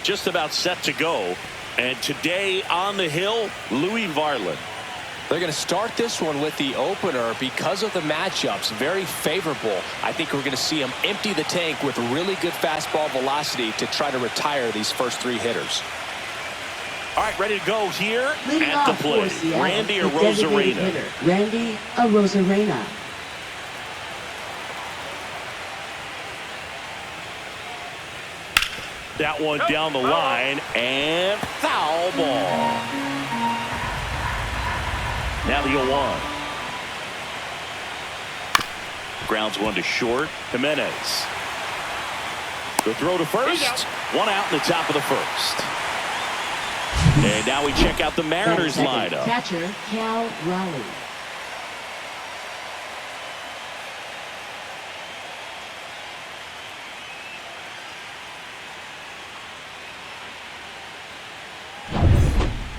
just about set to go. And today on the hill, Louis Varland. They're going to start this one with the opener because of the matchups. Very favorable. I think we're going to see him empty the tank with really good fastball velocity to try to retire these first 3 hitters. All right, ready to go here Leading at the off plate. for Seattle, Randy the designated Arozarena. hitter, Randy Arozarena. That one down the line, and foul ball. Now the 0-1. Grounds one to short. Jimenez. The throw to first. One out in the top of the first. And now we check out the Mariners lineup. Catcher, Cal Raleigh.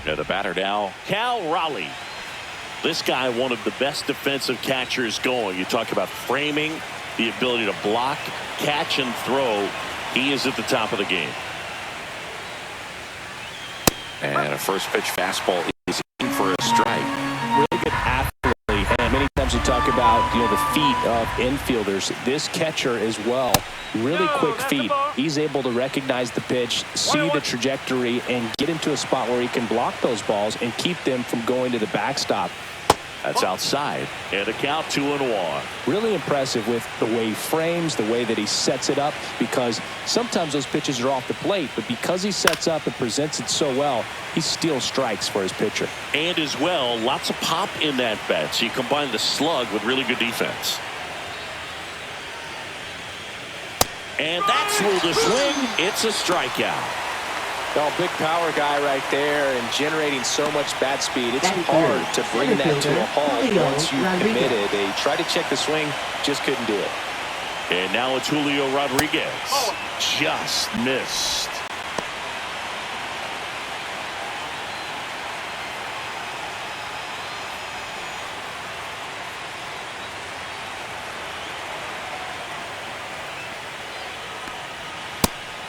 Now the batter now, Cal Raleigh. This guy, one of the best defensive catchers going. You talk about framing, the ability to block, catch, and throw. He is at the top of the game. And a first pitch fastball is in for a strike. Really good athlete, and many times we talk about the feet of infielders. This catcher as well, really quick feet. He's able to recognize the pitch, see the trajectory, and get into a spot where he can block those balls and keep them from going to the backstop. That's outside, and a count 2-1. Really impressive with the way he frames, the way that he sets it up, because sometimes those pitches are off the plate, but because he sets up and presents it so well, he steals strikes for his pitcher. And as well, lots of pop in that bat. So you combine the slug with really good defense. And that's ruled a swing. It's a strikeout. Well, big power guy right there and generating so much bat speed. It's Batting hard third, to bring that to a halt Julio once you've Rodriguez. committed. They tried to check the swing, just couldn't do it. And now it's Julio Rodriguez. Just missed.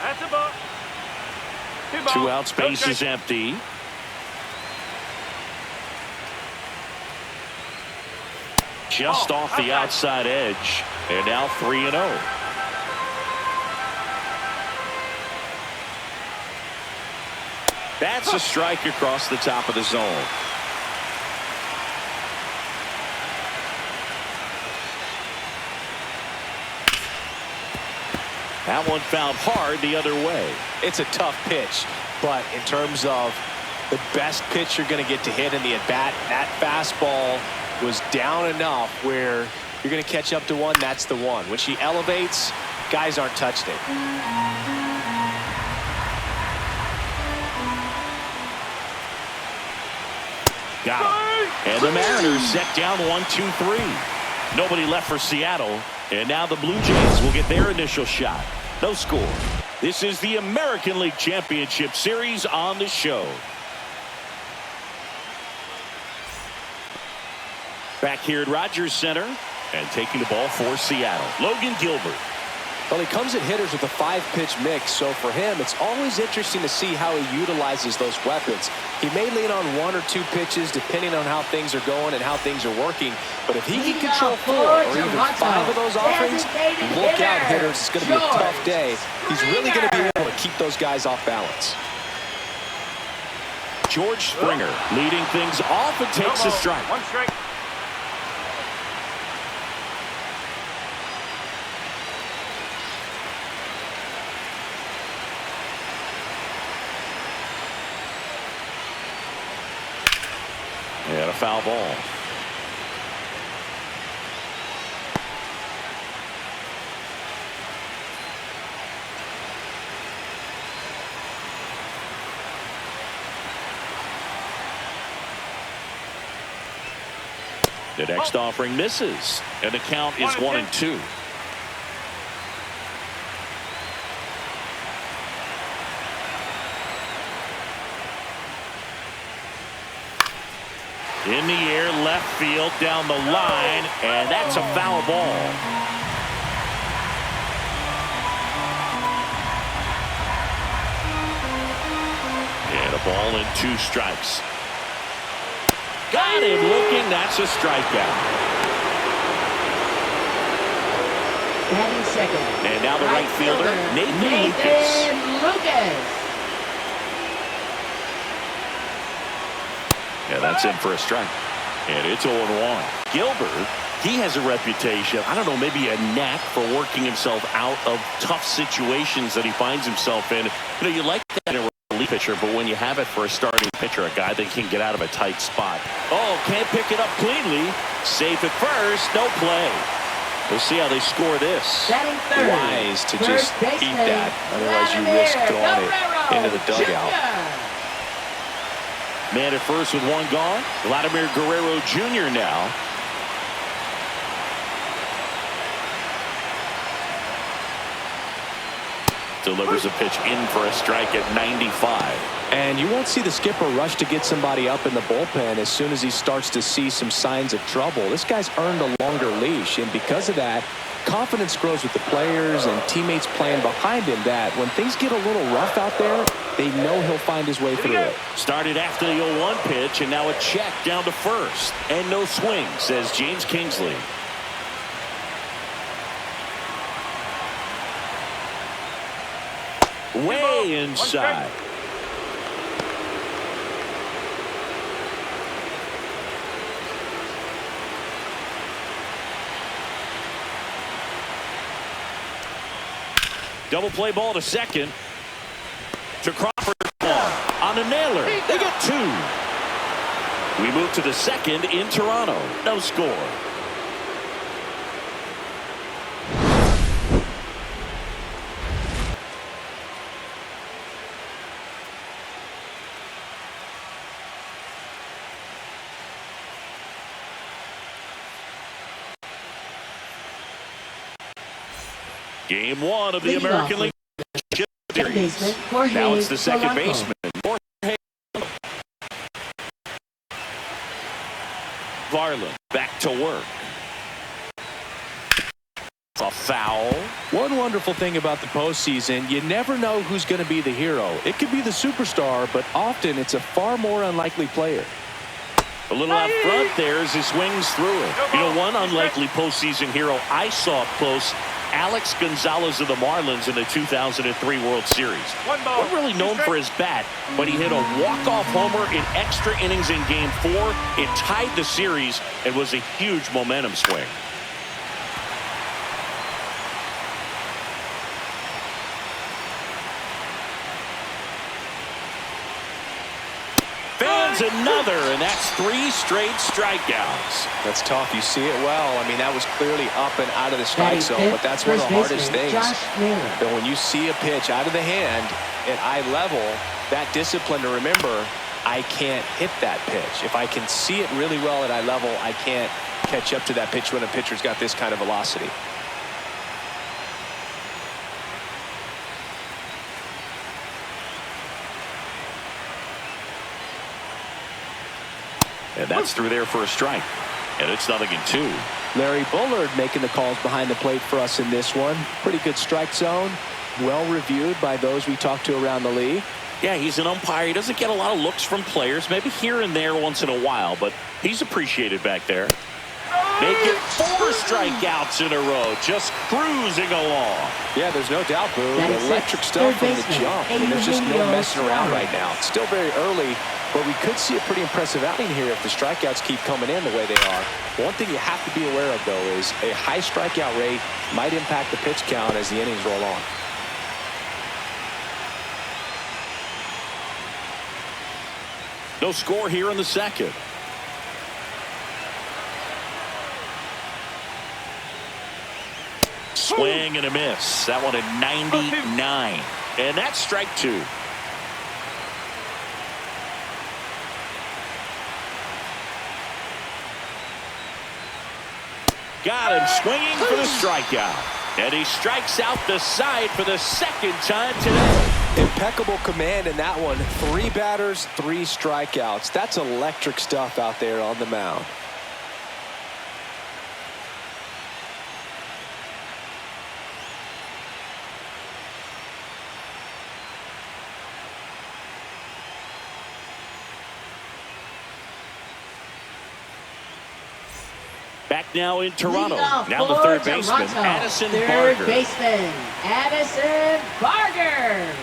That's a ball. 2 out, space is empty. Just off the outside edge. And now 3-0. That's a strike across the top of the zone. That one fouled hard the other way. It's a tough pitch, but in terms of the best pitch you're going to get to hit in the at-bat, that fastball was down enough where you're going to catch up to one. That's the one. When she elevates, guys aren't touching it. Got it. And the Mariners set down 1-2-3. Nobody left for Seattle. And now the Blue Jays will get their initial shot. No score. This is the American League Championship Series on the show. Back here at Rogers Center and taking the ball for Seattle, Logan Gilbert. Well, he comes at hitters with a 5-pitch mix, so for him, it's always interesting to see how he utilizes those weapons. He may lean on 1 or 2 pitches depending on how things are going and how things are working, but if he can control 4 or even 5 of those offerings, look out, hitters. It's going to be a tough day. He's really going to be able to keep those guys off balance. George Springer leading things off and takes a strike. 1 strike. And a foul ball. The next offering misses, and the count is 1-2. In the air, left field, down the line, and that's a foul ball. Ball and 2 strikes. Got him looking. That's a strikeout. Batting second. And now the right fielder, Nathan Lucas. Yeah, that's in for a strike. And it's 0-1. Gilbert, he has a reputation, I don't know, maybe a knack for working himself out of tough situations that he finds himself in. You know, you like that in a relief pitcher, but when you have it for a starting pitcher, a guy that can get out of a tight spot. Oh, can't pick it up cleanly. Safe at first, no play. We'll see how they score this. Batting third. Wise to just eat that. Otherwise, you risk throwing it into the dugout. Man at first with 1 gone. Vladimir Guerrero Jr. now. Delivers a pitch in for a strike at 95. And you won't see the skipper rush to get somebody up in the bullpen as soon as he starts to see some signs of trouble. This guy's earned a longer leash, and because of that, confidence grows with the players and teammates playing behind him that when things get a little rough out there, they know he'll find his way through it. Started after the 0-1 pitch, and now a check down to first. And no swing, says James Kingsley. Way inside. Double play ball to second. To Crawford on a nailer. They get 2. We move to the second in Toronto. No score. Game 1 of the American League Series. Now it's the second baseman. Varland back to work. A foul. One wonderful thing about the postseason, you never know who's going to be the hero. It could be the superstar, but often it's a far more unlikely player. A little out front there as he swings through it. You know, one unlikely postseason hero I saw up close, Alex Gonzalez of the Marlins in the 2003 World Series. Wasn't really known for his bat, but he hit a walk-off homer in extra innings in Game 4. It tied the series and was a huge momentum swing. Another, and that's 3 straight strikeouts. That's tough. You see it well. I mean, that was clearly up and out of the strike zone, but that's one of the hardest things. But when you see a pitch out of the hand at eye level, that discipline to remember, I can't hit that pitch. If I can see it really well at eye level, I can't catch up to that pitch when a pitcher's got this kind of velocity. And that's through there for a strike. And it's 0-2. Larry Bullard making the calls behind the plate for us in this one. Pretty good strike zone. Well reviewed by those we talked to around the league. Yeah, he's an umpire. He doesn't get a lot of looks from players, maybe here and there once in a while, but he's appreciated back there. Make it 4 strikeouts in a row, just cruising along. Yeah, there's no doubt, Boo. Electric stuff from the jump. I mean, there's just no messing around right now. It's still very early, but we could see a pretty impressive outing here if the strikeouts keep coming in the way they are. One thing you have to be aware of, though, is a high strikeout rate might impact the pitch count as the innings roll on. No score here in the second. Swing and a miss. That one at 99. And that's strike 2. Got him swinging for the strikeout. And he strikes out the side for the second time today. Impeccable command in that one. 3 batters, 3 strikeouts. That's electric stuff out there on the mound. now in Toronto. Leading off Now the for third baseman, Toronto, Addison third Barger. baseman, Addison Barger.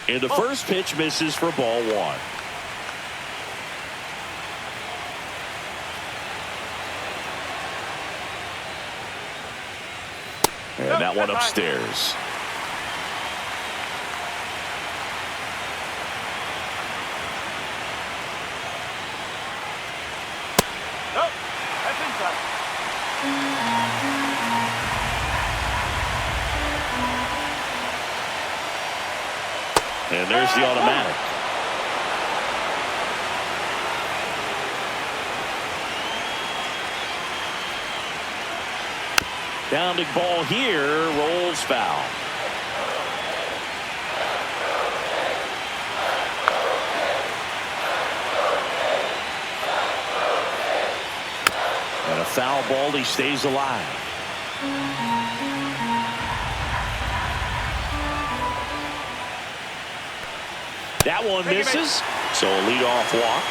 And the first pitch misses for ball one. And that one upstairs. Nope, that's inside. And there's the automatic. Bounding ball here, rolls foul. And a foul ball, he stays alive. That one misses, so a leadoff walk.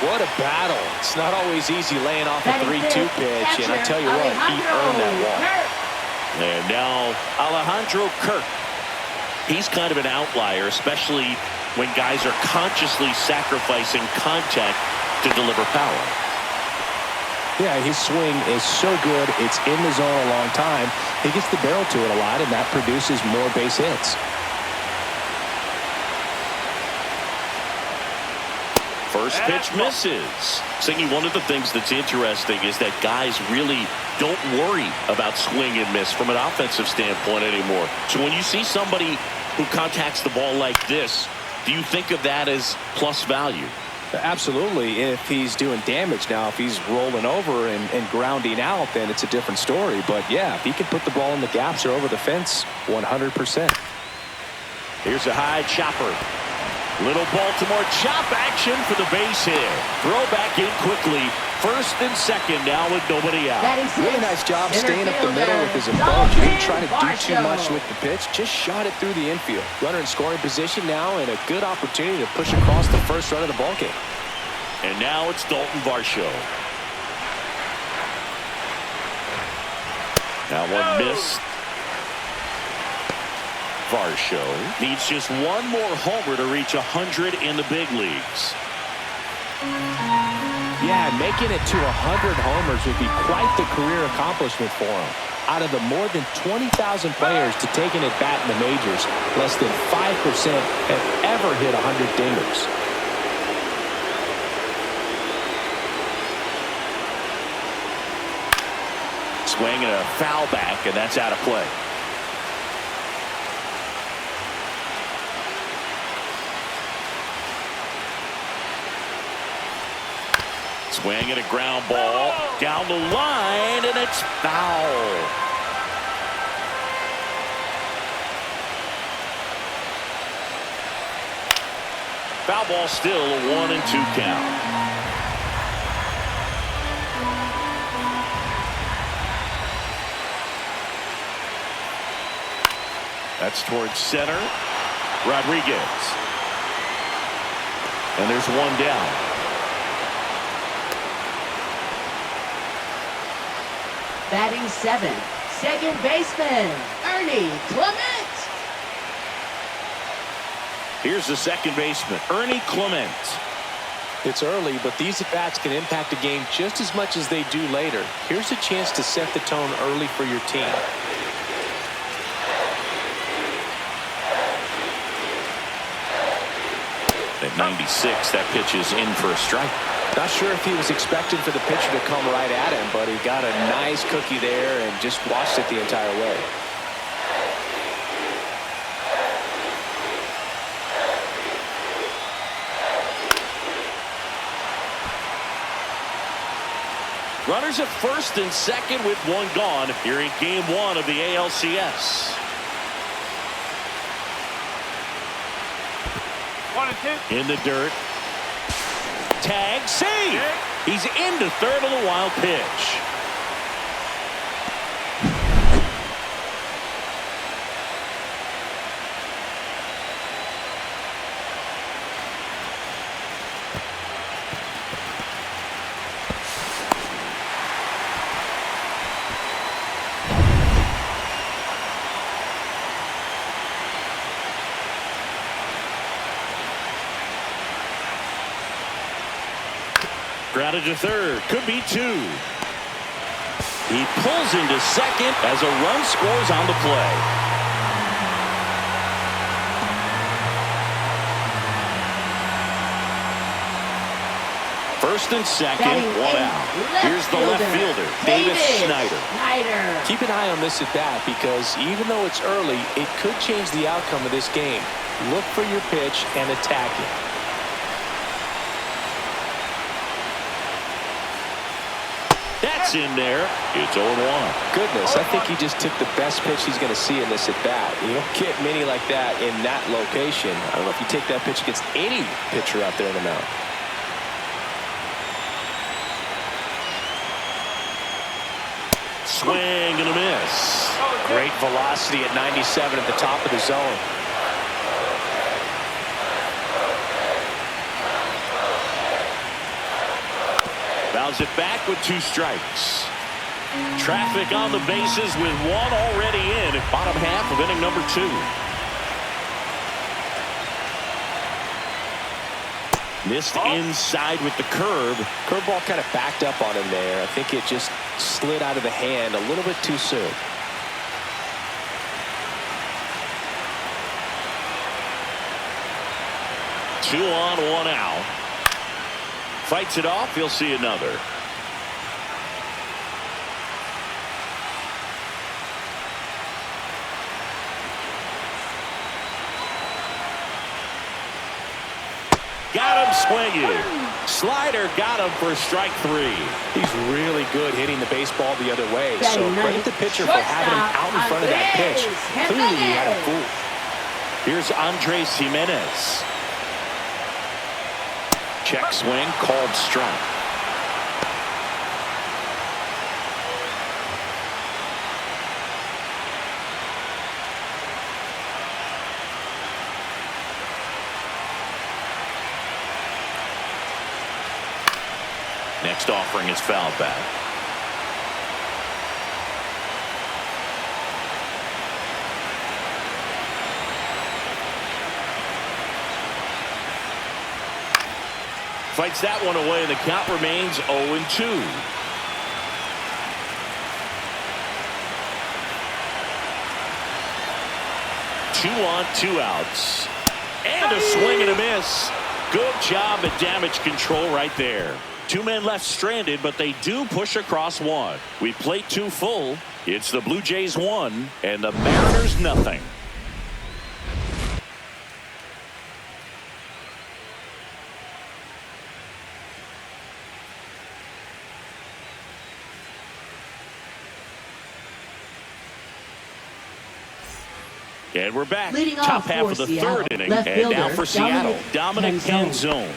What a battle. It's not always easy laying off a 3-2 pitch, and I tell you what, he earned that walk. And now Alejandro Kirk. He's kind of an outlier, especially when guys are consciously sacrificing contact to deliver power. Yeah, his swing is so good. It's in the zone a long time. He gets the barrel to it a lot, and that produces more base hits. First pitch misses. Singy, one of the things that's interesting is that guys really don't worry about swing and miss from an offensive standpoint anymore. So when you see somebody who contacts the ball like this, do you think of that as plus value? Absolutely, if he's doing damage. Now, if he's rolling over and grounding out, then it's a different story. But, yeah, if he can put the ball in the gaps or over the fence, 100%. Here's a high chopper. Little Baltimore chop action for the base hit. Throw back in quickly. First and second now with nobody out. Really nice job staying up the middle with his approach. He didn't try to do too much with the pitch. Just shot it through the infield. Runner in scoring position now, and a good opportunity to push across the first run of the ballgame. And now it's Dalton Varsho. That one missed. Varsho needs just one more homer to reach 100 in the big leagues. Yeah, making it to 100 homers would be quite the career accomplishment for him. Out of the more than 20,000 players to take an at-bat in the majors, less than 5% have ever hit 100 dingers. Swing and a foul back, and that's out of play. Swing and a ground ball down the line, and it's foul. Foul ball, still a 1-2 count. That's towards center. Rodriguez. And there's one down. Batting seventh, second baseman, Ernie Clement. Here's the second baseman, Ernie Clement. It's early, but these at-bats can impact a game just as much as they do later. Here's a chance to set the tone early for your team. At 96, that pitch is in for a strike. Not sure if he was expecting for the pitcher to come right at him, but he got a nice cookie there and just watched it the entire way. Runners at first and second with one gone here in game one of the ALCS. 1-2. In the dirt. Tag, save. He's into third on the wild pitch. Grounded to third. Could be two. He pulls into second as a run scores on the play. First and second, one out. Here's the left fielder, Davis Snyder. Keep an eye on this at bat because even though it's early, it could change the outcome of this game. Look for your pitch and attack it. That's in there. It's 0-1. Goodness, I think he just took the best pitch he's going to see in this at bat. You don't get many like that in that location. I don't know if you take that pitch against any pitcher out there in the mound. Swing and a miss. Great velocity at 97 at the top of the zone. Bounce it back with 2 strikes. Traffic on the bases with 1 already in at bottom half of inning number 2. Missed inside with the curve. Curveball kind of backed up on him there. I think it just slid out of the hand a little bit too soon. Two on, 1 out. Fights it off. He'll see another. Got him swinging. Slider got him for strike 3. He's really good hitting the baseball the other way. So credit the pitcher for having him out in front of that pitch. Clearly he had him fooled. Here's Andres Jimenez. Check swing, called strike. Next offering is foul back. Fights that one away, and the count remains 0-2. Two on, 2 outs. And a swing and a miss. Good job at damage control right there. 2 men left stranded, but they do push across 1. We played 2 full. It's the Blue Jays 1 and the Mariners nothing. And we're back. Leading Top off half for of the Seattle, 3rd inning. left And now fielder, for Seattle, Dominic Canzone.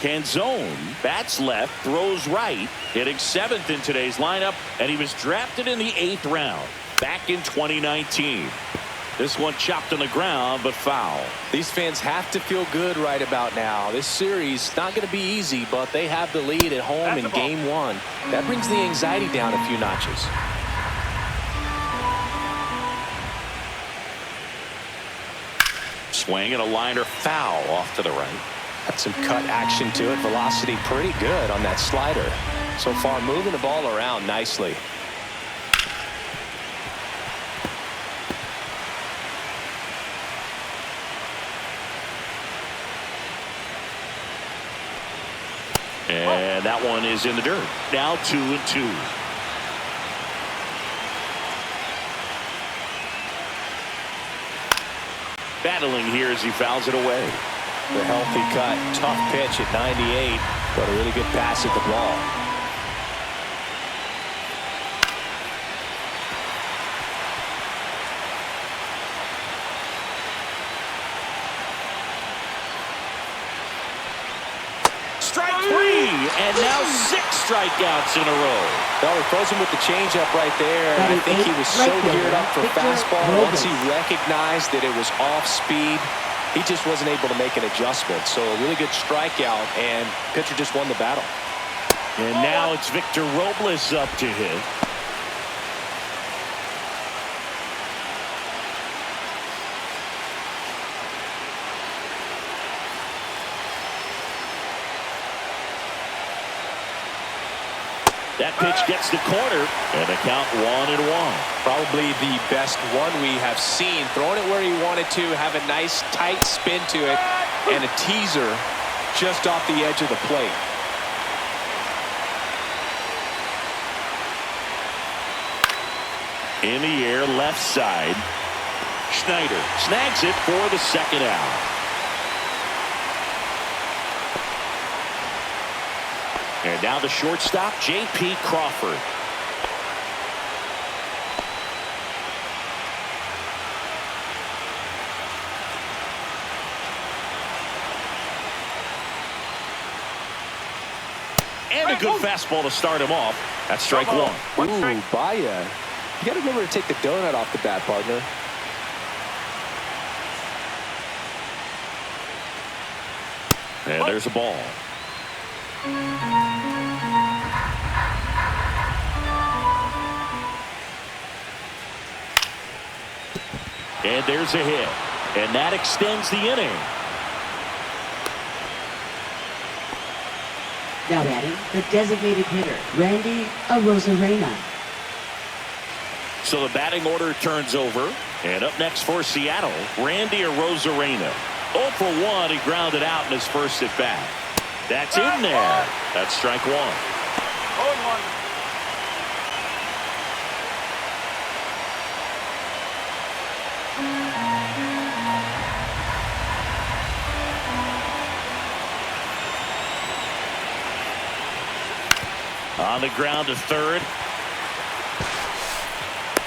Canzone bats left, throws right, hitting 7th in today's lineup, and he was drafted in the 8th round back in 2019. This one chopped on the ground, but foul. These fans have to feel good right about now. This series not going to be easy, but they have the lead at home in game 1. That brings the anxiety down a few notches. Swing and a liner foul off to the right. Got some cut action to it. Velocity pretty good on that slider. So far moving the ball around nicely. And that one is in the dirt. Now 2-2. Battling here as he fouls it away. The healthy cut, tough pitch at 98, but a really good pass at the ball. Strike 3, and now 6 strikeouts in a row. Well, he throws him with the changeup right there. I think he was so geared up for fastball. Once he recognized that it was off speed, he just wasn't able to make an adjustment. So a really good strikeout, and pitcher just won the battle. And now it's Victor Robles up to hit. That pitch gets the corner, and the count 1-1. Probably the best one we have seen. Throwing it where he wanted to, have a nice tight spin to it, and a teaser just off the edge of the plate. In the air, left side. Schneider snags it for the second out. And now the shortstop, J.P. Crawford. And a good fastball to start him off. That's strike one. Ooh, Baya. You got to remember to take the donut off the bat, partner. And there's a ball. And there's a hit. And that extends the inning. Now batting, the designated hitter, Randy Arozarena. So the batting order turns over. And up next for Seattle, Randy Arozarena. 0 for 1, he grounded out in his first at bat. That's in there. That's strike one. 0-1. On the ground to third.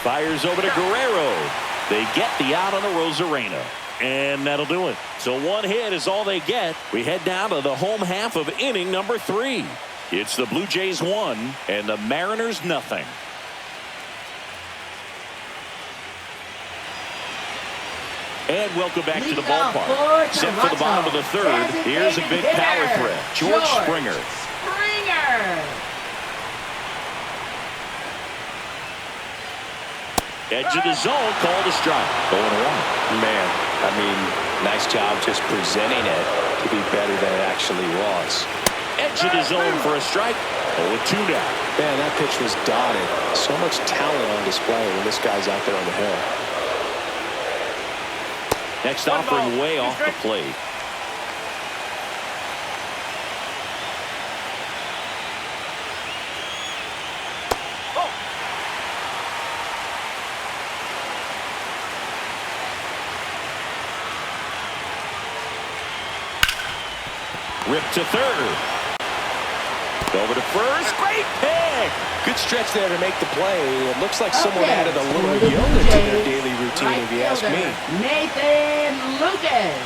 Fires over to Guerrero. They get the out on Arozarena. And that'll do it. So one hit is all they get. We head down to the home half of inning number 3. It's the Blue Jays 1 and the Mariners nothing. And welcome back to the ballpark. Set for the bottom of the third. Here's a big power threat. George Springer. Edge of the zone, called a strike. 0-1. Man, I mean, nice job just presenting it to be better than it actually was. Edge of the zone for a strike. 0-2 now. Man, that pitch was dotted. So much talent on display when this guy's out there on the hill. Next offering way off the plate. Ripped to third. Over to first. Great pick. Good stretch there to make the play. It looks like someone added a little yoga to their daily routine, if you ask me. Nathan Lucas.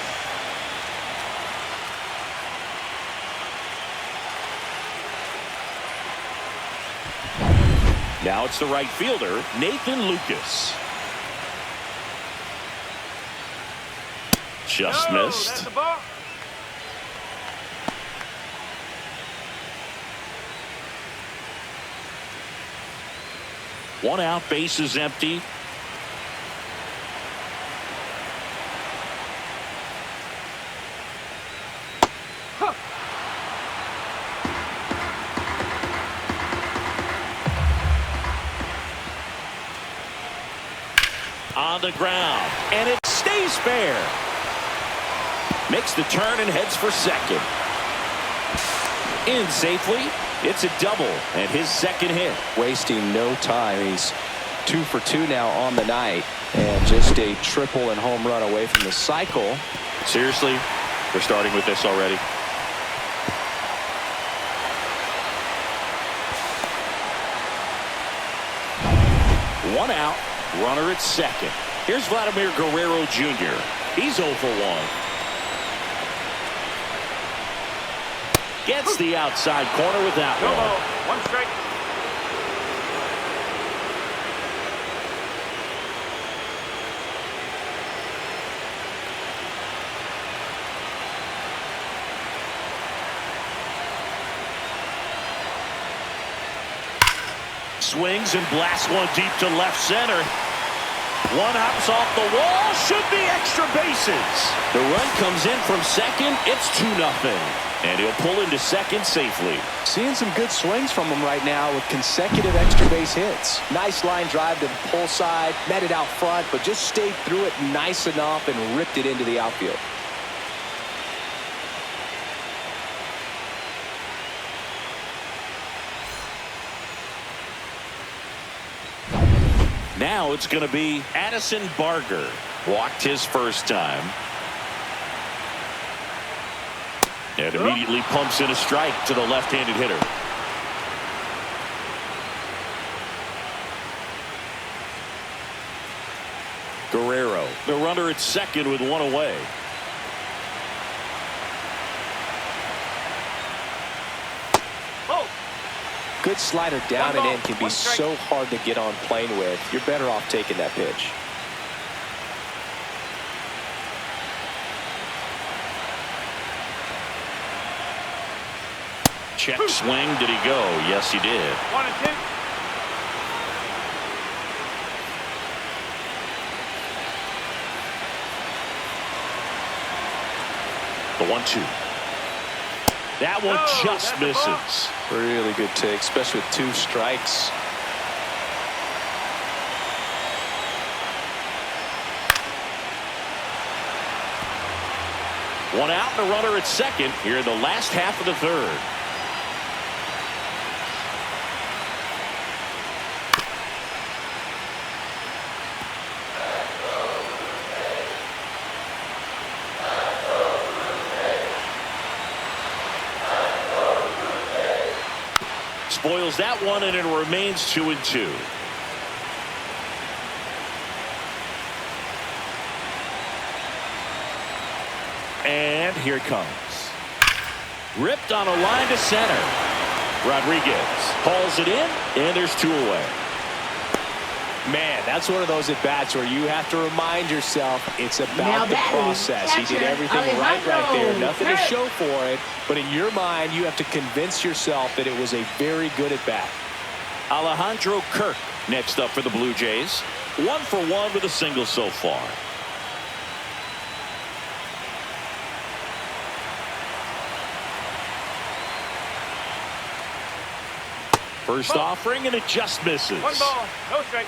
Now it's the right fielder, Nathan Lucas. Just missed. One out, base is empty. On the ground, and it stays fair. Makes the turn and heads for second. In safely. It's a double and his second hit. Wasting no time. He's 2 for 2 now on the night, and just a triple and home run away from the cycle. Seriously, they're starting with this already. One out, runner at second. Here's Vladimir Guerrero Jr. He's 0 for 1. Gets the outside corner with that one. 1 strike. Swings and blasts one deep to left center. One hops off the wall. Should be extra bases. The run comes in from second. It's 2-0. And he'll pull into second safely. Seeing some good swings from him right now with consecutive extra base hits. Nice line drive to the pull side. Met it out front, but just stayed through it nice enough and ripped it into the outfield. Now it's going to be Addison Barger. Walked his first time. And immediately pumps in a strike to the left-handed hitter. Guerrero, the runner at second with one away. Good slider down and in can be so hard to get on plane with. You're better off taking that pitch. Check swing. Did he go? Yes, he did. 1-2. The 1-2. That one just misses. Really good take, especially with 2 strikes. One out and a runner at second here in the last half of the third. Spoils that one, and it remains 2-2. And here it comes. Ripped on a line to center. Rodriguez hauls it in, and there's 2 away. Man, that's one of those at-bats where you have to remind yourself it's about the process. He did everything right there. Nothing to show for it. But in your mind, you have to convince yourself that it was a very good at-bat. Alejandro Kirk next up for the Blue Jays. 1 for 1 with a single so far. First offering, and it just misses. 1 ball, no strike.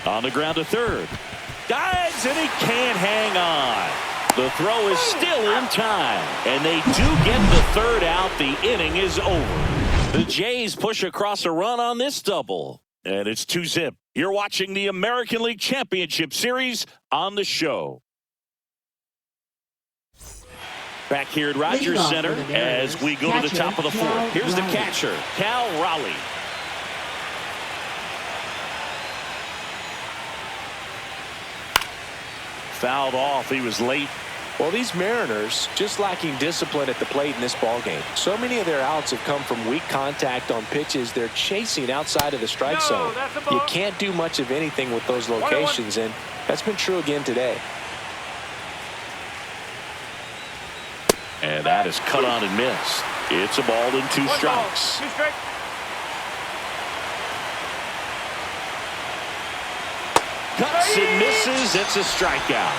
On the ground to third. Dives, and he can't hang on. The throw is still in time, and they do get the third out. The inning is over. The Jays push across a run on this double, and it's 2-zip. You're watching the American League Championship Series on the show. Back here at Rogers Center as we go to the top of the fourth. Here's the catcher, Cal Raleigh. Fouled off. He was late. Well, these Mariners just lacking discipline at the plate in this ballgame. So many of their outs have come from weak contact on pitches they're chasing outside of the strike zone. You can't do much of anything with those locations, and that's been true again today. And that is cut on and missed. It's a ball and 2 strikes. 2 strikes. Cuts and misses. It's a strikeout.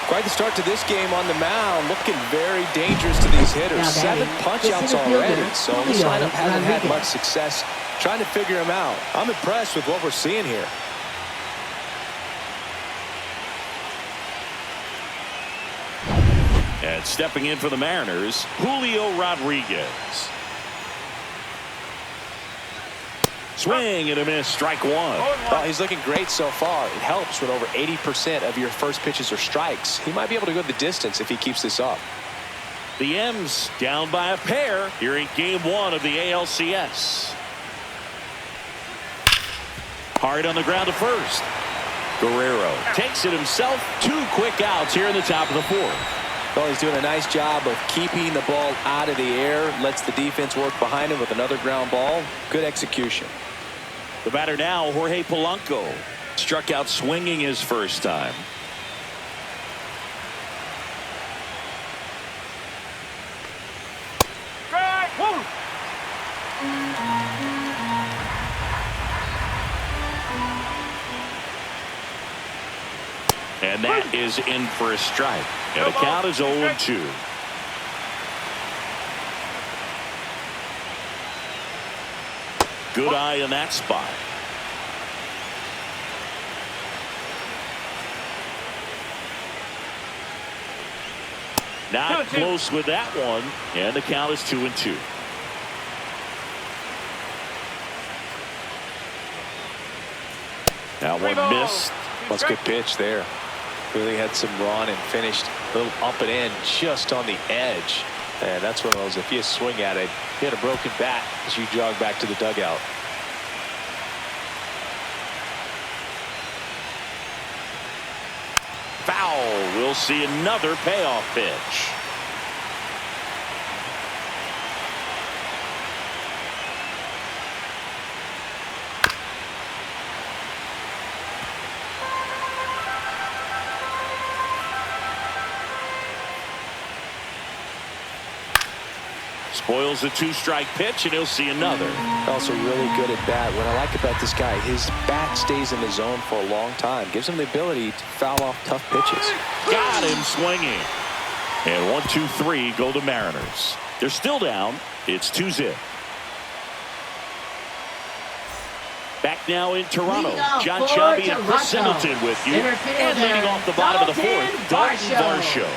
Quite the start to this game on the mound. Looking very dangerous to these hitters. 7 punch-outs already. So this lineup hasn't had much success trying to figure him out. I'm impressed with what we're seeing here. And stepping in for the Mariners, Julio Rodriguez. Swing and a miss, strike 1. Well, he's looking great so far. It helps when over 80% of your first pitches are strikes. He might be able to go the distance if he keeps this up. The M's down by a pair here in game 1 of the ALCS. Hard on the ground to first. Guerrero takes it himself. 2 quick outs here in the top of the fourth. Well, he's doing a nice job of keeping the ball out of the air. Lets the defense work behind him with another ground ball. Good execution. The batter now, Jorge Polanco. Struck out swinging his first time. Strike. And that is in for a strike. And the count is 0-2. Good eye in that spot. Not close with that one. And the count is 2-2. That one missed. That's a good pitch there. Really had some run and finished a little up and in just on the edge. And that's one of those, if you swing at it, you had a broken bat as you jog back to the dugout. Foul. We'll see another payoff pitch. Spoils the 2-strike pitch, and he'll see another. Also really good at bat. What I like about this guy, his bat stays in the zone for a long time. Gives him the ability to foul off tough pitches. Got him swinging. And 1-2-3 go the Mariners. They're still down. It's 2-0. Back now in Toronto. John Chubby and Chris Singleton with you. And leading off the bottom of the fourth, Dalton Varsho.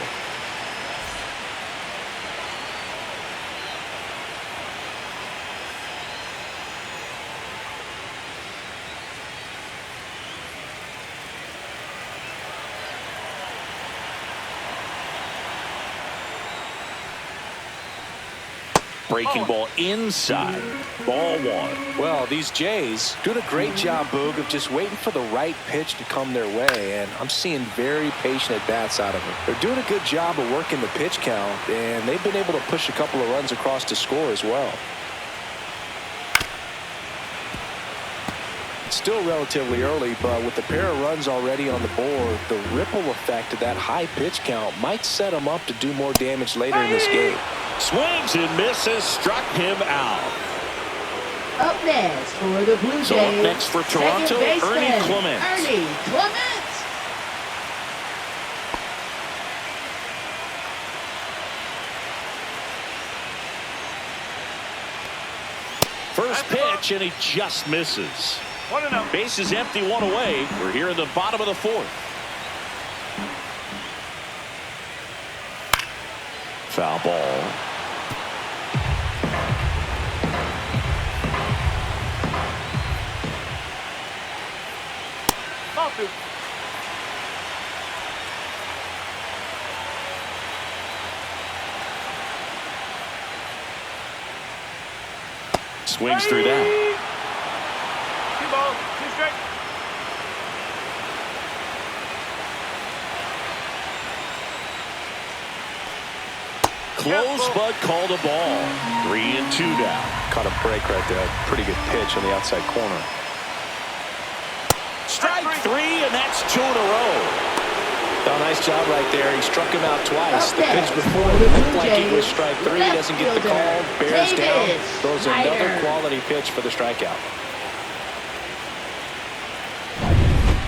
Breaking ball inside. Ball one. Well, these Jays doing a great job, Boog, of just waiting for the right pitch to come their way. And I'm seeing very patient at-bats out of them. They're doing a good job of working the pitch count, and they've been able to push a couple of runs across to score as well. It's still relatively early, but with the pair of runs already on the board, the ripple effect of that high pitch count might set them up to do more damage later in this game. Swings and misses, struck him out. Up next for the Blue Jays. So up next for Toronto, Ernie Clements. Ernie Clements. First pitch, and he just misses. Base is empty, one away. We're here in the bottom of the fourth. Foul ball. Swings through that. 2 balls, 2 strikes. Close, but called a ball. 3-2 now. Caught a break right there. Pretty good pitch on the outside corner. Strike 3, and that's 2 in a row. Oh, nice job right there. He struck him out twice. The pitch before looked like it was strike 3. Doesn't get the call. Bears down. Throws another quality pitch for the strikeout.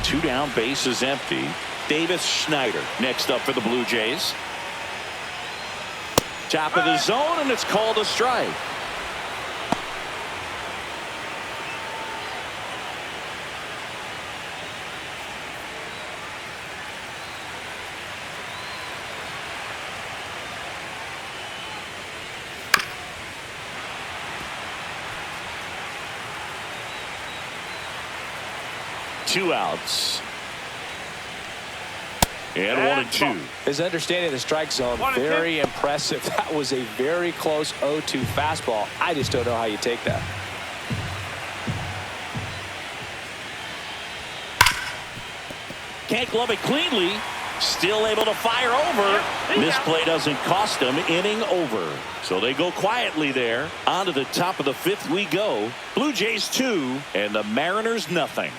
2 down, base is empty. Davis Schneider next up for the Blue Jays. Top of the zone, and it's called a strike. Two outs. And 1-2. His understanding of the strike zone, very impressive. That was a very close 0-2 fastball. I just don't know how you take that. Can't glove it cleanly. Still able to fire over. Misplay doesn't cost them. Inning over. So they go quietly there. On to the top of the fifth we go. Blue Jays 2 and the Mariners nothing.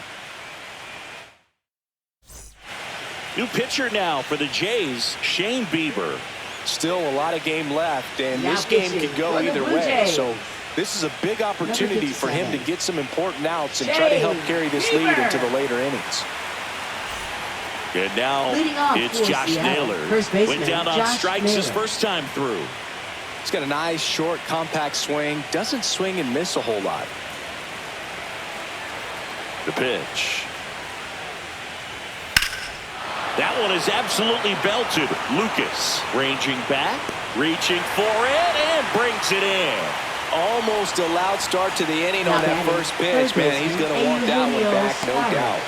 New pitcher now for the Jays, Shane Bieber. Still a lot of game left, and this game could go either way. So this is a big opportunity for him to get some important outs and try to help carry this lead into the later innings. And now Leading off it's for Josh Seattle, Naylor. first baseman, Went down on Josh strikes his Naylor. first time through. He's got a nice, short, compact swing. Doesn't swing and miss a whole lot. The pitch. That one is absolutely belted. Lucas ranging back, reaching for it, and brings it in. Almost a loud start to the inning Now on that batting, first pitch. third Man, he's going to walk that one Eugenio back, no Suarez. doubt.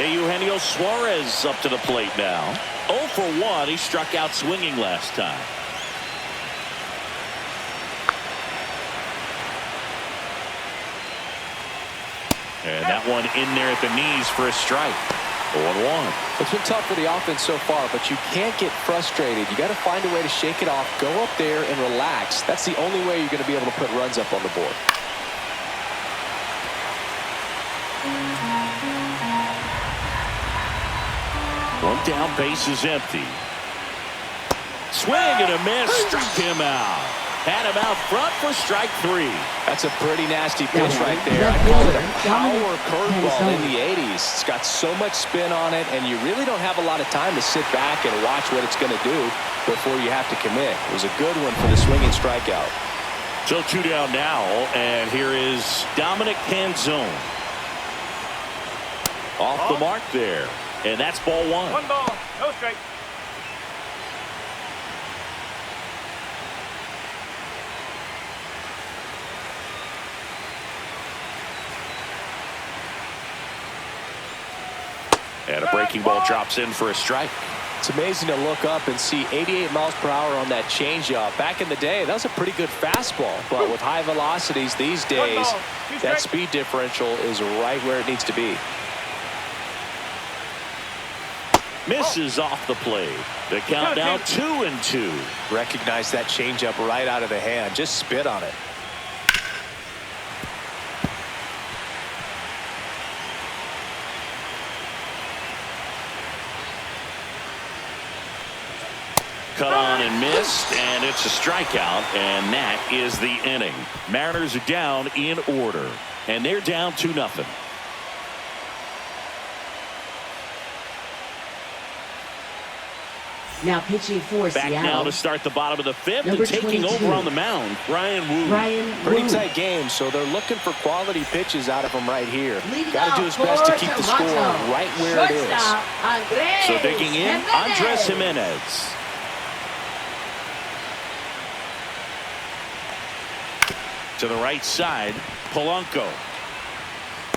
Eugenio Suarez up to the plate now. 0 for 1. He struck out swinging last time. And that one in there at the knees for a strike. 0-1. It's been tough for the offense so far, but you can't get frustrated. You got to find a way to shake it off, go up there and relax. That's the only way you're going to be able to put runs up on the board. One down, base is empty. Swing and a miss, struck him out. Had him out front for strike 3. That's a pretty nasty pitch right there. I call it a power curveball in the 80s. It's got so much spin on it, and you really don't have a lot of time to sit back and watch what it's going to do before you have to commit. It was a good one for the swinging strikeout. So 2 down now, and here is Dominic Canzone. Off the mark there, and that's ball 1. 1 ball, no strike. And a breaking ball drops in for a strike. It's amazing to look up and see 88 miles per hour on that changeup. Back in the day, that was a pretty good fastball. But with high velocities these days, that speed differential is right where it needs to be. Misses off the plate. The count now 2-2. Recognize that changeup right out of the hand. Just spit on it. Cut on and missed, and it's a strikeout, and that is the inning. Mariners are down in order, and they're down 2-0. Now pitching for Back Seattle. now to start the bottom of the 5th, Number and taking 22. over on the mound, Ryan Wu. Pretty tight game, so they're looking for quality pitches out of him right here. Leading Got to do off his best to for keep the Toronto. score right where it is. Shortstop, Andres So digging in, Andres Jimenez. To the right side, Polanco.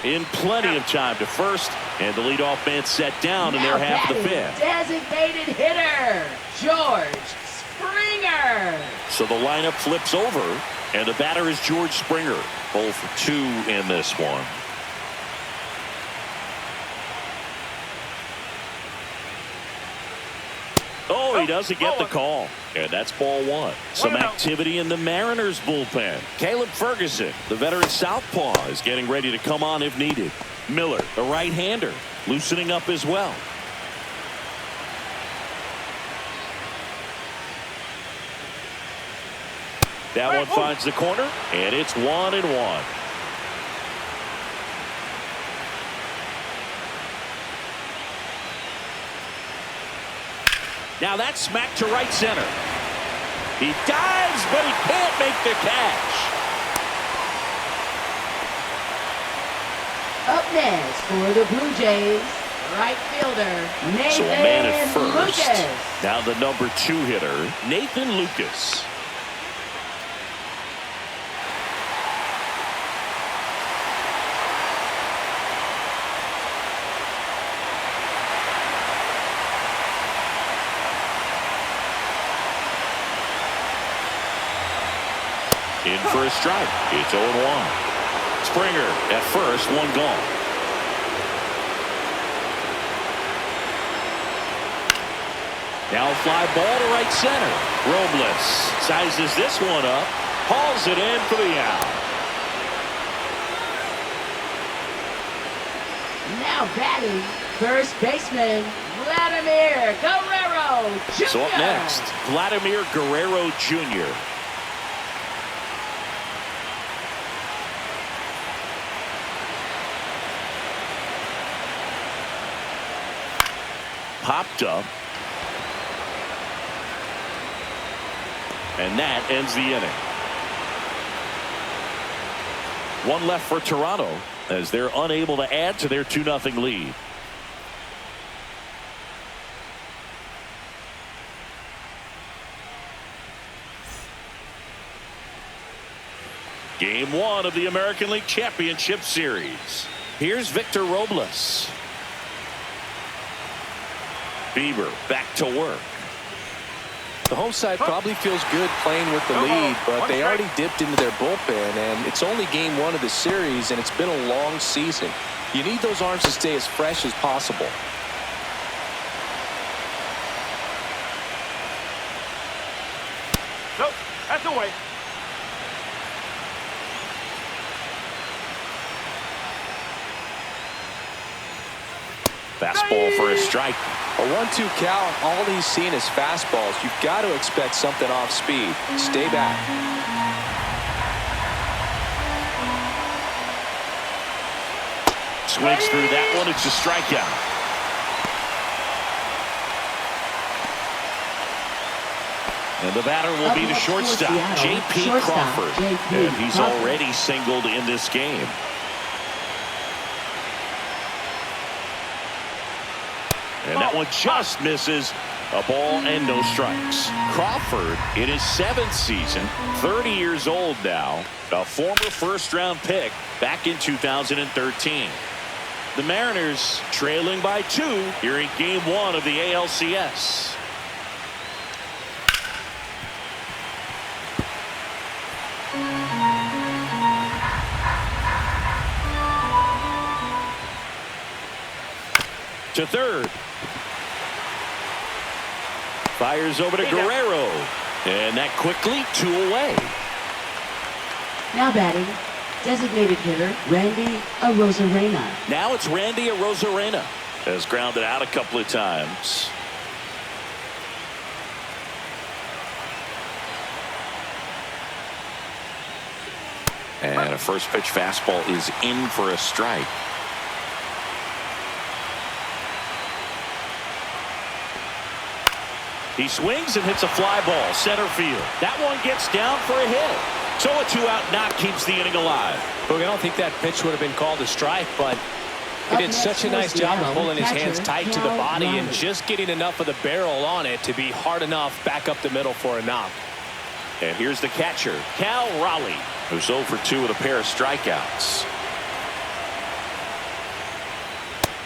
In plenty of time to first, and the leadoff man set down in their half of the 5th. Designated hitter, George Springer. So the lineup flips over, and the batter is George Springer. 0 for 2 in this one. Oh, he doesn't get the call. And that's ball 1. Some activity in the Mariners bullpen. Caleb Ferguson, the veteran southpaw, is getting ready to come on if needed. Miller, the right-hander, loosening up as well. That one finds the corner, and it's 1-1. Now that's smacked to right center. He dives, but he can't make the catch. Up next for the Blue Jays, right fielder, Nathan So a man at first. Lucas. Now the number 2 hitter, Nathan Lucas. In for a strike. It's 0-1. Springer at first, 1 gone. Now a fly ball to right center. Robles sizes this one up, hauls it in for the out. Now batting, first baseman, Vladimir Guerrero Jr. So up next, Vladimir Guerrero Jr. popped up. And that ends the inning. One left for Toronto as they're unable to add to their 2-0 lead. Game 1 of the American League Championship Series. Here's Victor Robles. Bieber back to work. The home side probably feels good playing with the lead, but they already dipped into their bullpen, and it's only game 1 of the series, and it's been a long season. You need those arms to stay as fresh as possible. Nope, that's away. Fastball for a strike. A 1-2 count, all he's seen is fastballs. You've got to expect something off speed. Stay back. Swings through that one. It's a strikeout. And the batter will be the shortstop, J.P. Crawford. And he's already singled in this game. And that one just misses. A ball and no strikes. Crawford in his 7th season, 30 years old now, a former first-round pick back in 2013. The Mariners trailing by 2 here in game 1 of the ALCS. To third. Fires over to Guerrero. And that quickly 2 away. Now batting, designated hitter Randy Arozarena. Now it's Randy Arozarena. Has grounded out a couple of times. And a first pitch fastball is in for a strike. He swings and hits a fly ball center field. That one gets down for a hit. So a 2-out knock keeps the inning alive. Look, I don't think that pitch would have been called a strike, but he did such a nice job of pulling his hands tight to the body and just getting enough of the barrel on it to be hard enough back up the middle for a knock. And here's the catcher, Cal Raleigh, who's 0 for 2 with a pair of strikeouts.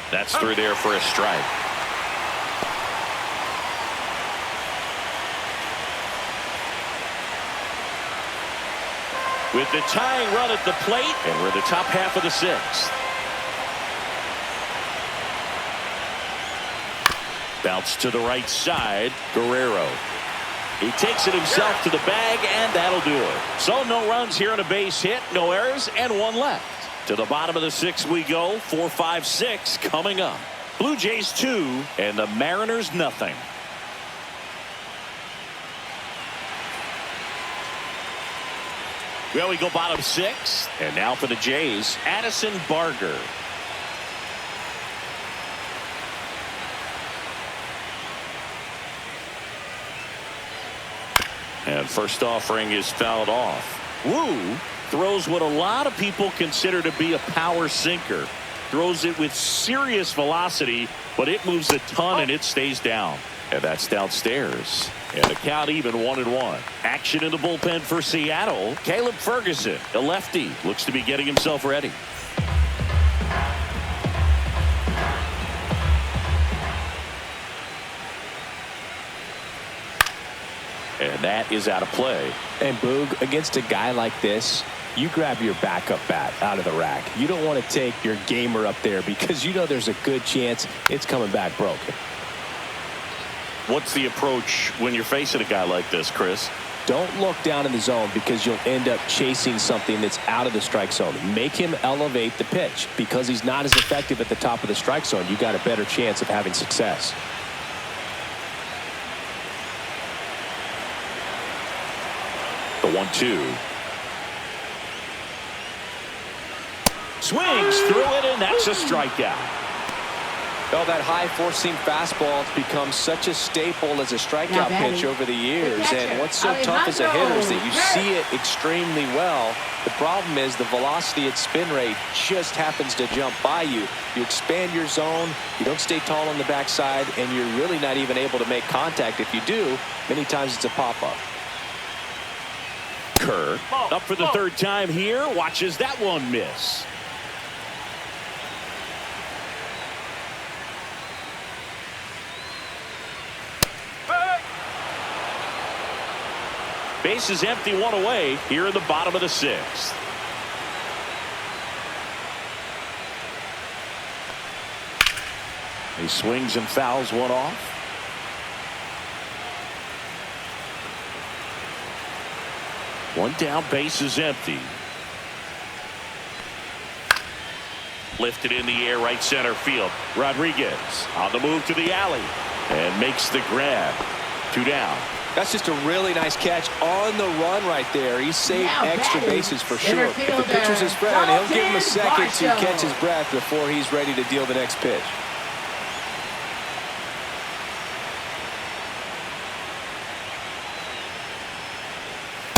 That's through there for a strike. With the tying run at the plate, and we're in the top half of the 6th. Bounce to the right side, Guerrero. He takes it himself to the bag, and that'll do it. So no runs here on a base hit, no errors, and 1 left. To the bottom of the 6th we go, 4, 5, 6 coming up. Blue Jays 2, and the Mariners nothing. Well, we go bottom 6, and now for the Jays, Addison Barger. And first offering is fouled off. Wu throws what a lot of people consider to be a power sinker. Throws it with serious velocity, but it moves a ton and it stays down. And that's downstairs. And the count even 1-1. Action in the bullpen for Seattle. Caleb Ferguson, the lefty, looks to be getting himself ready. And that is out of play. And Boog, against a guy like this, you grab your backup bat out of the rack. You don't want to take your gamer up there because you know there's a good chance it's coming back broken. What's the approach when you're facing a guy like this, Chris? Don't look down in the zone because you'll end up chasing something that's out of the strike zone. Make him elevate the pitch. Because he's not as effective at the top of the strike zone, you got a better chance of having success. The 1-2. Swings through it, and that's a strikeout. Well, that high four-seam fastball has become such a staple as a strikeout pitch over the years. And what's so tough as a hitter is that you see it extremely well. The problem is the velocity at spin rate just happens to jump by you. You expand your zone, you don't stay tall on the backside, and you're really not even able to make contact. If you do, many times it's a pop-up. Kerr up for the third time here. Watches that one miss. Base is empty, one away here in the bottom of the sixth. He swings and fouls one off. One down, base is empty. Lifted in the air, right center field. Rodriguez on the move to the alley and makes the grab. 2 down. That's just a really nice catch on the run right there. He saved extra bases for sure. If the pitcher's his friend, he'll give him a second to catch his breath before he's ready to deal the next pitch.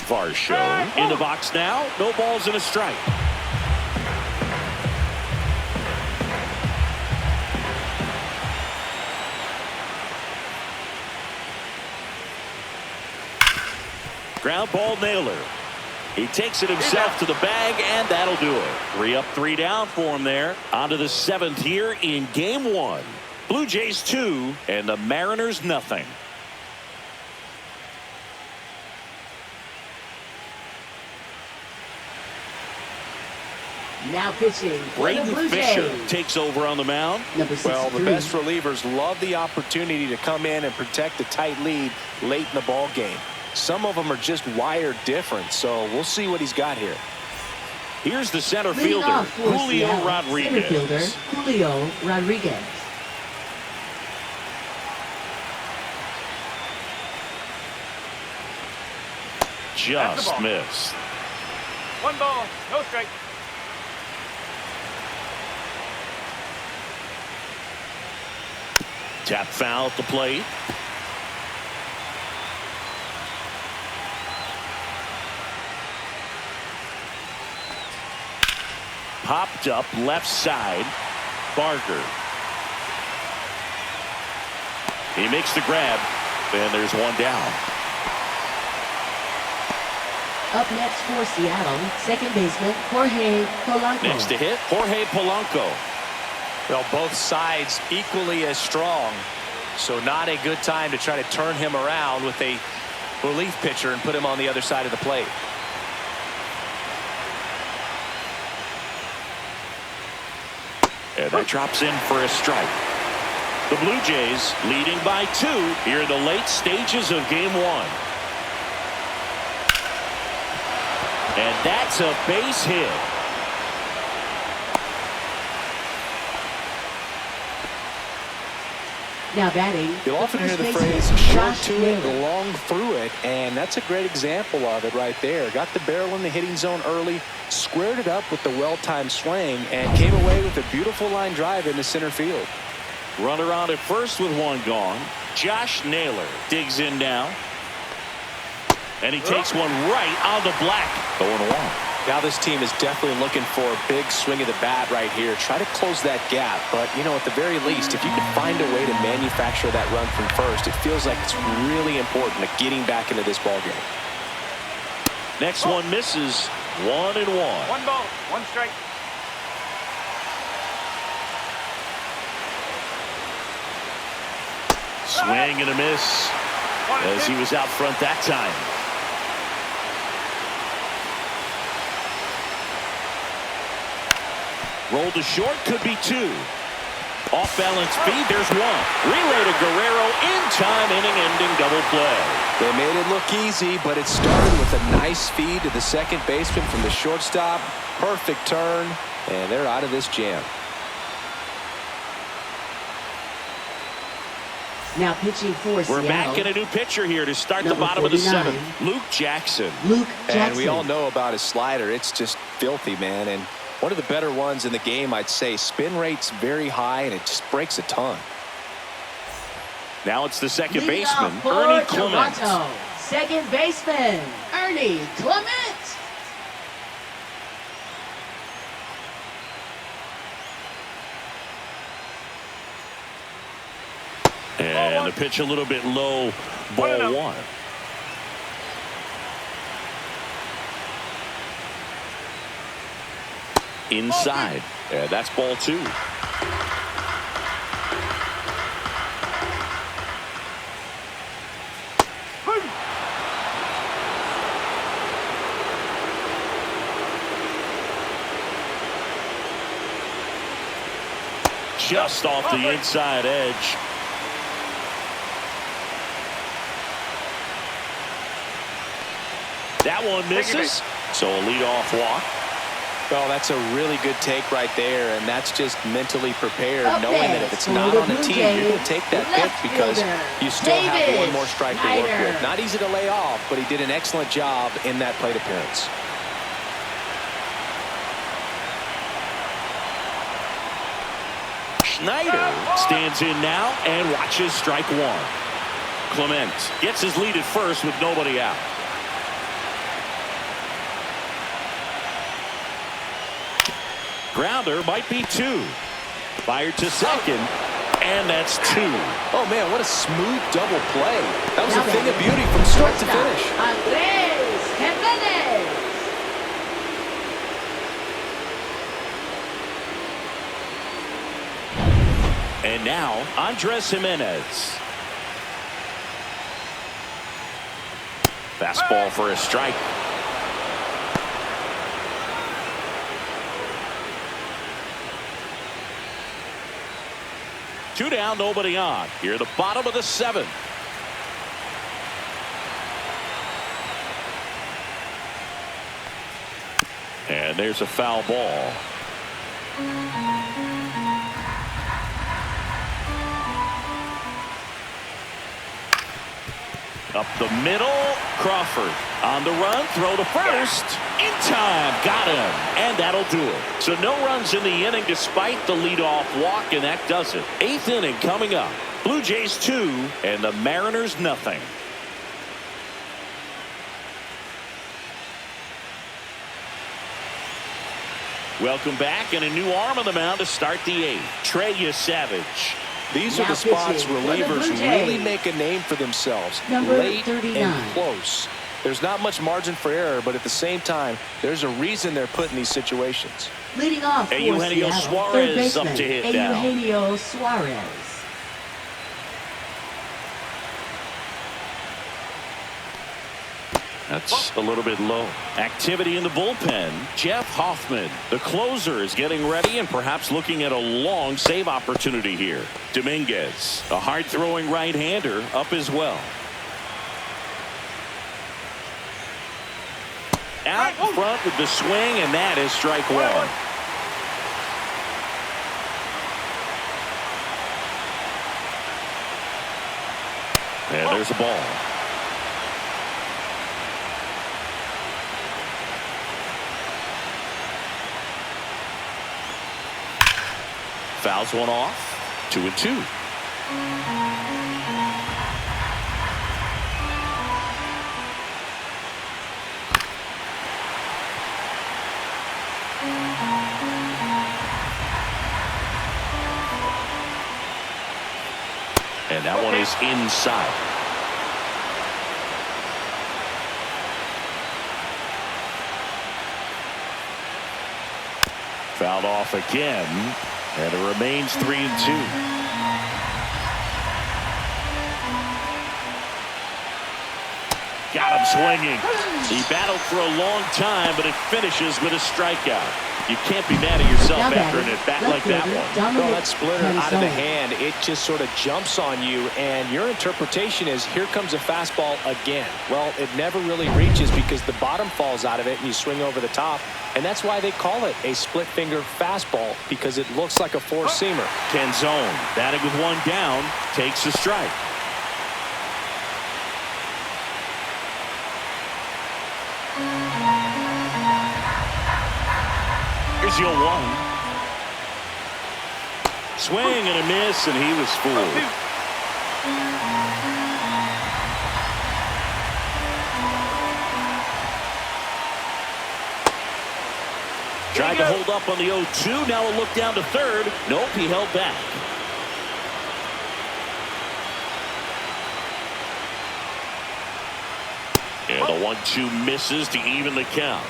Varsho in the box now. No balls and a strike. Ground ball nailer. He takes it himself to the bag, and that'll do it. 3 up, 3 down for him there. On to the 7th here in game 1. Blue Jays 2 and the Mariners nothing. Now pitching for the Braden Blue Fisher Jays. takes over on the mound. Well, the best relievers love the opportunity to come in and protect a tight lead late in the ball game. Some of them are just wired different, so we'll see what he's got here. Here's the center Leading fielder, off for Julio Seattle, Rodriguez. Center fielder, Julio Rodriguez. Just missed. 1 ball, no strike. Tap foul at the plate. Popped up left side. Barker. He makes the grab, and there's 1 down. Up next for Seattle, second baseman Jorge Polanco. Next to hit, Jorge Polanco. Well, both sides equally as strong, so not a good time to try to turn him around with a relief pitcher and put him on the other side of the plate. And that drops in for a strike. The Blue Jays leading by 2 here in the late stages of game 1. And that's a base hit. Now batting. You'll often hear the first phrase baseman, short Josh to it, Naylor. long through it, and that's a great example of it right there. Got the barrel in the hitting zone early, squared it up with the well-timed swing, and came away with a beautiful line drive into center field. Runner on at first with 1 gone. Josh Naylor digs in now. And he takes one right on the black. 0-1. Now this team is definitely looking for a big swing of the bat right here. Try to close that gap. But, you know, at the very least, if you can find a way to manufacture that run from first, it feels like it's really important to getting back into this ball game. Next one misses. 1-1. 1 ball, 1 strike. Swing and a miss as he was out front that time. Roll to short, could be 2. Off balance feed, there's 1. Relay to Guerrero in time, inning-ending double play. They made it look easy, but it started with a nice feed to the second baseman from the shortstop. Perfect turn, and they're out of this jam. Now pitching for We're Seattle. back in a new pitcher here to start the Number bottom of the 49. 7th. Luke Jackson. Luke Jackson. And we all know about his slider. It's just filthy, man. And One of the better ones in the game, I'd say. Spin rate's very high, and it just breaks a ton. Now it's the second Leading baseman, off for Ernie Clement. Toronto, second baseman, Ernie Clement. And the pitch a little bit low, ball one. Inside. And that's ball two. Just off the inside edge. That one misses. So a leadoff walk. Well, that's a really good take right there, and that's just mentally prepared, Up knowing that if next it's for not the on the Blue tee, Jays, you're going to take that left pitch because fielder, you still have one David more strike to work with. Schneider. Not easy to lay off, but he did an excellent job in that plate appearance. Schneider stands in now and watches strike one. Clement gets his lead at first with nobody out. Grounder might be two. Fired to second, and that's two. Oh, man, what a smooth double play. That was a thing of beauty from start to finish. Andrés Jiménez. And now, Andrés Jiménez. Fastball for a strike. Two down, nobody on. Here at the bottom of the seventh. And there's a foul ball. Up the middle, Crawford on the run, throw to first, in time, got him, and that'll do it. So no runs in the inning despite the leadoff walk, and that does it. Eighth inning coming up. Blue Jays 2 and the Mariners nothing. Welcome back, and a new arm on the mound to start the eighth. Trey Savage. These are the spots relievers really make a name for themselves. Number Late 39. and close. There's not much margin for error, but at the same time, there's a reason they're put in these situations. Leading off for Eugenio Seattle, Suarez third baseman, up to hit now. Eugenio Suarez. That's a little bit low. Activity in the bullpen. Jeff Hoffman, the closer, is getting ready and perhaps looking at a long save opportunity here. Dominguez, a hard-throwing right-hander, up as well. Out front with the swing, and that is strike one. And there's a ball. Fouls one off. 2-2. And that one is inside. Fouled off again. And it remains 3-2. Got him swinging. He battled for a long time, but it finishes with a strikeout. You can't be mad at yourself after an at-bat like that one. Well, that splitter out of the hand, it just sort of jumps on you, and your interpretation is, here comes a fastball again. Well, it never really reaches because the bottom falls out of it, and you swing over the top, and that's why they call it a split-finger fastball, because it looks like a four-seamer. Canzone, batting with one down, takes a strike. Here's your 1. Swing and a miss, and he was fooled. Tried to hold up on the 0-2. Now a look down to third. Nope, he held back. And the 1-2 misses to even the count.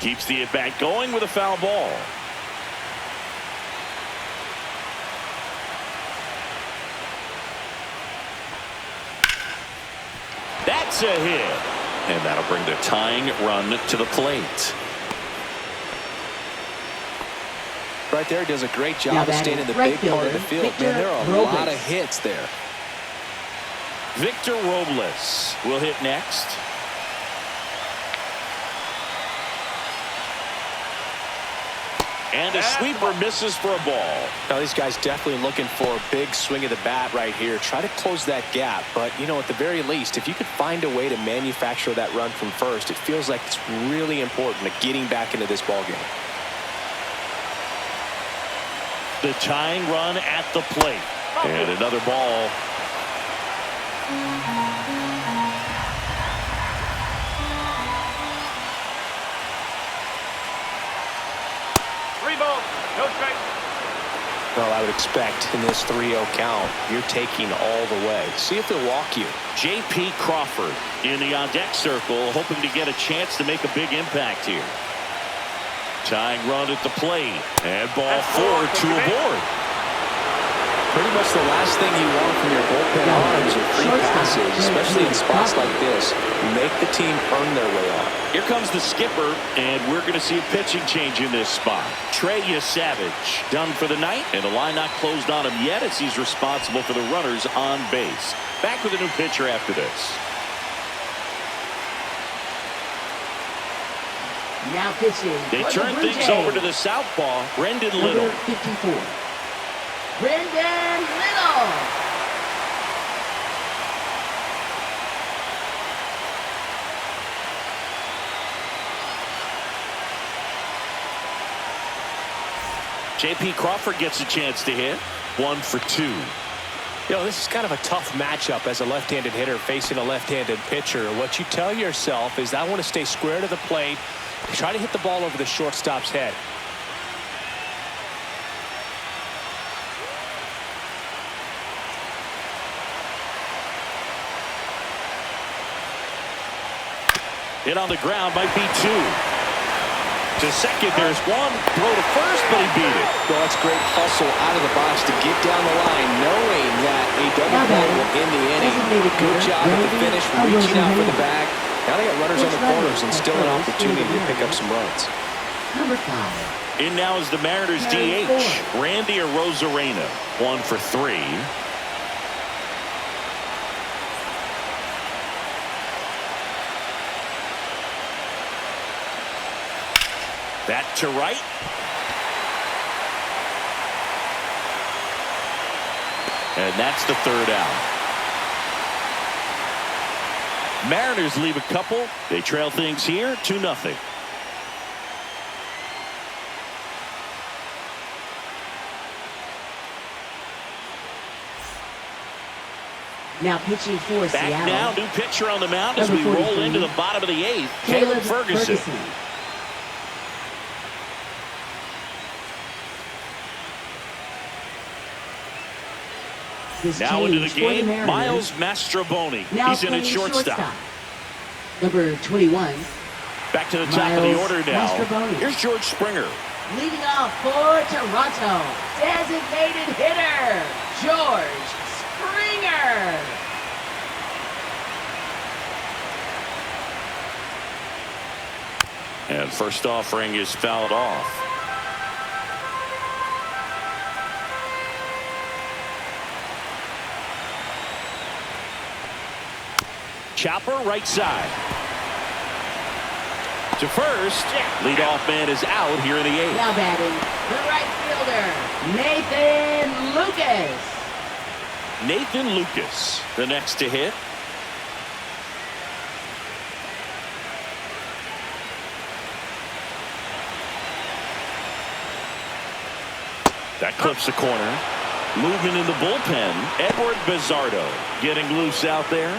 Keeps the at-bat going with a foul ball. That's a hit. And that'll bring the tying run to the plate. Right there, does a great job of staying in the big part of the field. Man, there are a lot of hits there. Victor Robles will hit next. And a sweeper misses for a ball. Now, these guys definitely looking for a big swing of the bat right here. Try to close that gap. But, you know, at the very least, if you could find a way to manufacture that run from first, it feels like it's really important to getting back into this ballgame. The tying run at the plate. And another ball. No strike. Well, I would expect in this 3-0 count, you're taking all the way. See if they'll walk you. J.P. Crawford in the on-deck circle, hoping to get a chance to make a big impact here. Tying run at the plate. And ball 4 to aboard. Pretty much the last thing you want from your bullpen arms are free passes, especially in spots like this. Make the team earn their way on. Here comes the skipper, and we're going to see a pitching change in this spot. Trey Savage done for the night, and the line not closed on him yet as he's responsible for the runners on base. Back with a new pitcher after this. Now pitching. They turn Blue things Jays. over to the southpaw, Brendan Little. Number 54. Brendan Little. J.P. Crawford gets a chance to hit. 1 for 2. You know, this is kind of a tough matchup as a left-handed hitter facing a left-handed pitcher. What you tell yourself is, I want to stay square to the plate, try to hit the ball over the shortstop's head. Hit on the ground, might be 2. To second, there's 1. Throw to first, but he beat it. Well, that's great hustle out of the box to get down the line, knowing that a double play will end the inning. Good job at the finish, reaching out for the bag. Now they got runners on the corners and still an opportunity to pick up some runs. Number 5. In now is the Mariners DH, Randy Arozarena. 1 for 3. That to right. And that's the 3rd out. Mariners leave a couple. They trail things here 2-0. Now pitching for Back Seattle. now, new pitcher on the mound as Number we roll 43. into the bottom of the 8th. Caleb Ferguson. Now into the game, Miles Mastrobuoni. He's in at shortstop. Number 21. Back to the top of the order now. Mastrobuoni. Here's George Springer. Leading off for Toronto, designated hitter, George Springer. And first offering is fouled off. Chopper right side. To first. Leadoff man is out here in the 8th. Now batting, the right fielder, Nathan Lucas. Nathan Lucas, the next to hit. That clips the corner. Movement in the bullpen. Edward Bizzardo getting loose out there.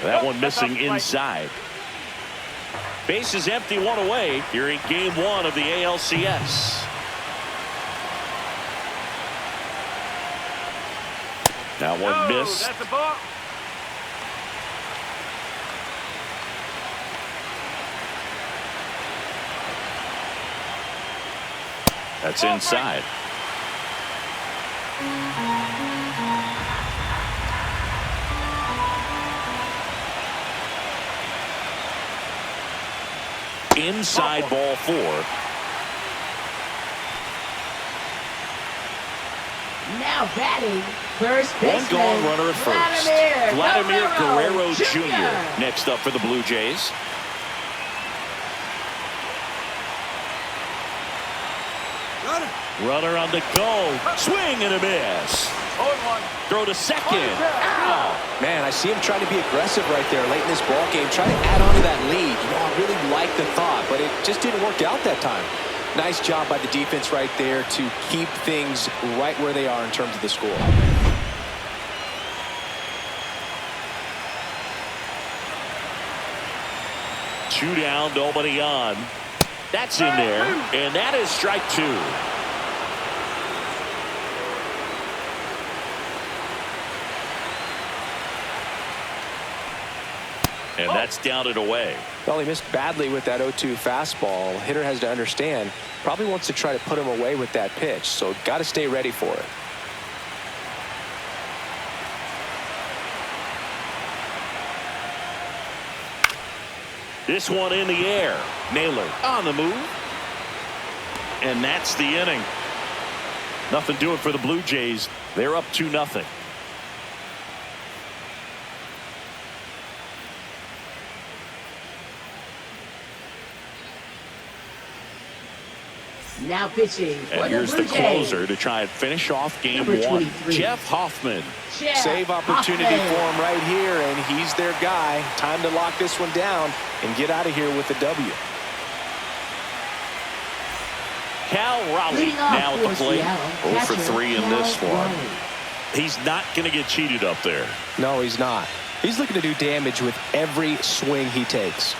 That one missing inside. Base is empty, one away here in game one of the ALCS. Now one missed. That's a ball. That's inside. Inside ball 4. Now batting, first baseman. One gone runner at first. Vladimir Guerrero Jr. next up for the Blue Jays. Runner on the go. Swing and a miss. 0-1. Throw to second. Ow. Man, I see him trying to be aggressive right there late in this ball game. Try to add on to that lead. You know, I really like the thought, but it just didn't work out that time. Nice job by the defense right there to keep things right where they are in terms of the score. Two down, nobody on. That's in there, and that is strike 2. And that's down and away. Well, he missed badly with that 0-2 fastball. Hitter has to understand, probably wants to try to put him away with that pitch, so got to stay ready for it. This one in the air. Naylor on the move. And that's the inning. Nothing doing for the Blue Jays. They're up 2-0. Now pitching for And here's the Blue Jays. closer to try and finish off game Number 1. 23. Jeff Hoffman. Jeff Save opportunity Hoffman. for him right here, and he's their guy. Time to lock this one down and get out of here with the W. Cal Raleigh Leading off now at the for plate. Seattle, 0 for catcher 3 in this Cal one. Raleigh. He's not going to get cheated up there. No, he's not. He's looking to do damage with every swing he takes.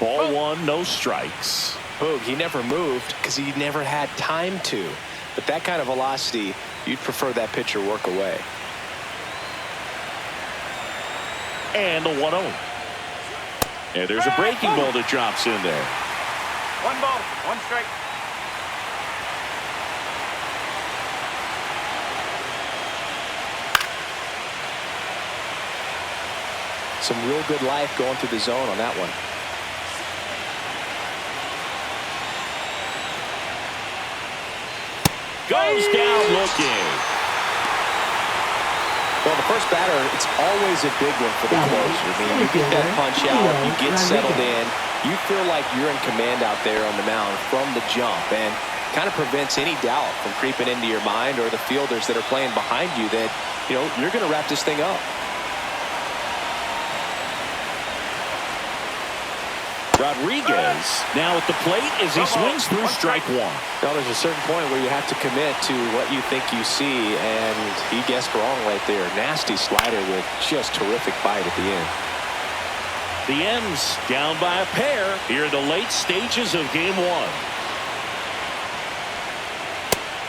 Ball 1, no strikes. Boog, he never moved because he never had time to. But that kind of velocity, you'd prefer that pitcher work away. And the 1-0. And there's a breaking ball that drops in there. 1 ball, 1 strike. Some real good life going through the zone on that one. Goes down looking. Well, the first batter, it's always a big one for the closer. I mean, you get that punch out, you get settled in, you feel like you're in command out there on the mound from the jump, and kind of prevents any doubt from creeping into your mind or the fielders that are playing behind you that, you know, you're going to wrap this thing up. Rodriguez now at the plate as he swings through strike 1. Now, there's a certain point where you have to commit to what you think you see, and he guessed wrong right there. Nasty slider with just terrific bite at the end. The M's down by a pair here in the late stages of game 1.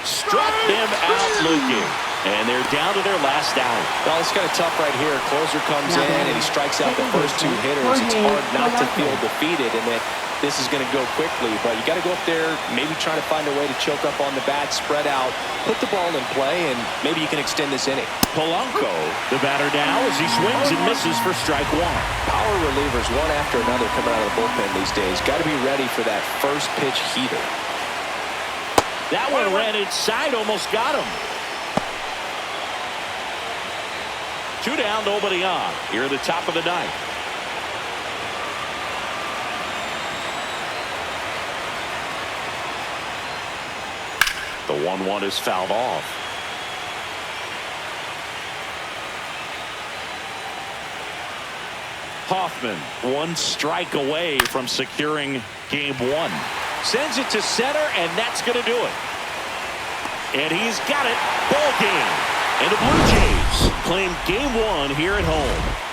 Struck them out looking. And they're down to their last out. Well, it's kind of tough right here. Closer comes in and he strikes out the first 2 hitters. It's hard not to feel defeated and that this is going to go quickly. But you got to go up there, maybe trying to find a way to choke up on the bat, spread out, put the ball in play, and maybe you can extend this inning. Polanco, the batter now as he swings and misses for strike 1. Power relievers, one after another, coming out of the bullpen these days. Got to be ready for that first pitch heater. That one ran inside, almost got him. 2 down, nobody on. Here at the top of the 9th. The 1-1 is fouled off. Hoffman, one strike away from securing game 1. Sends it to center, and that's going to do it. And he's got it. Ball game. And the Blue Jays claim game 1 here at home.